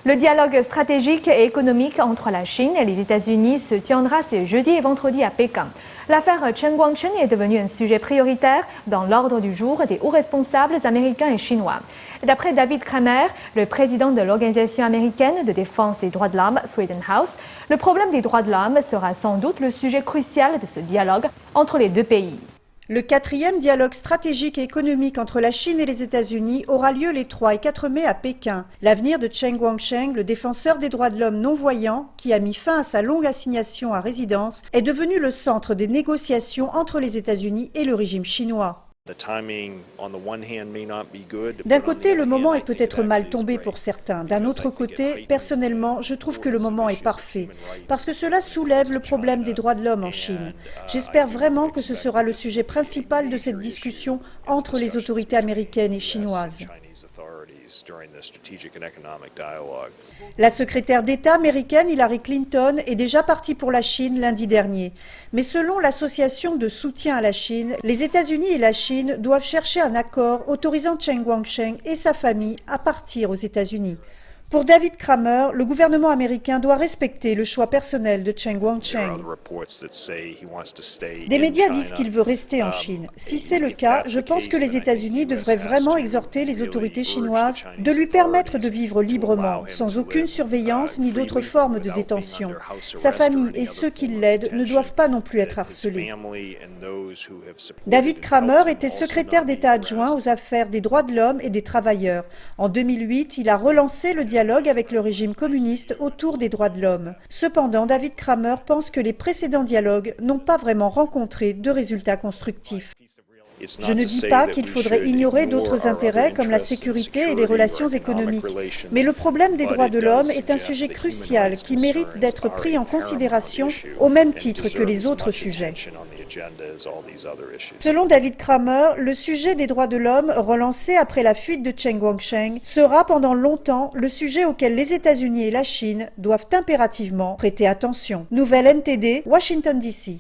Le dialogue stratégique et économique entre la Chine et les États-Unis se tiendra ce jeudi et vendredi à Pékin. L'affaire Chen Guangcheng est devenue un sujet prioritaire dans l'ordre du jour des hauts responsables américains et chinois. D'après David Kramer, le président de l'Organisation américaine de défense des droits de l'homme, Freedom House, le problème des droits de l'homme sera sans doute le sujet crucial de ce dialogue entre les deux pays. Le 4e dialogue stratégique et économique entre la Chine et les États-Unis aura lieu les 3 et 4 mai à Pékin. L'avenir de Chen Guangcheng, le défenseur des droits de l'homme non-voyant, qui a mis fin à sa longue assignation à résidence, est devenu le centre des négociations entre les États-Unis et le régime chinois. D'un côté, le moment est peut-être mal tombé pour certains. D'un autre côté, personnellement, je trouve que le moment est parfait, parce que cela soulève le problème des droits de l'homme en Chine. J'espère vraiment que ce sera le sujet principal de cette discussion entre les autorités américaines et chinoises. La secrétaire d'État américaine Hillary Clinton est déjà partie pour la Chine lundi dernier. Mais selon l'association de soutien à la Chine, les États-Unis et la Chine doivent chercher un accord autorisant Chen Guangcheng et sa famille à partir aux États-Unis. Pour David Kramer, le gouvernement américain doit respecter le choix personnel de Chen Guangcheng. Des médias disent qu'il veut rester en Chine. Si c'est le cas, je pense que les États-Unis devraient vraiment exhorter les autorités chinoises de lui permettre de vivre librement, sans aucune surveillance ni d'autres formes de détention. Sa famille et ceux qui l'aident ne doivent pas non plus être harcelés. David Kramer était secrétaire d'État adjoint aux affaires des droits de l'homme et des travailleurs. En 2008, il a relancé le dialogue avec le régime communiste autour des droits de l'homme. Cependant, David Kramer pense que les précédents dialogues n'ont pas vraiment rencontré de résultats constructifs. Je ne dis pas qu'il faudrait ignorer d'autres intérêts comme la sécurité et les relations économiques, mais le problème des droits de l'homme est un sujet crucial qui mérite d'être pris en considération au même titre que les autres sujets. Selon David Kramer, le sujet des droits de l'homme, relancé après la fuite de Chen Guangcheng, sera pendant longtemps le sujet auquel les États-Unis et la Chine doivent impérativement prêter attention. Nouvelle NTD, Washington DC.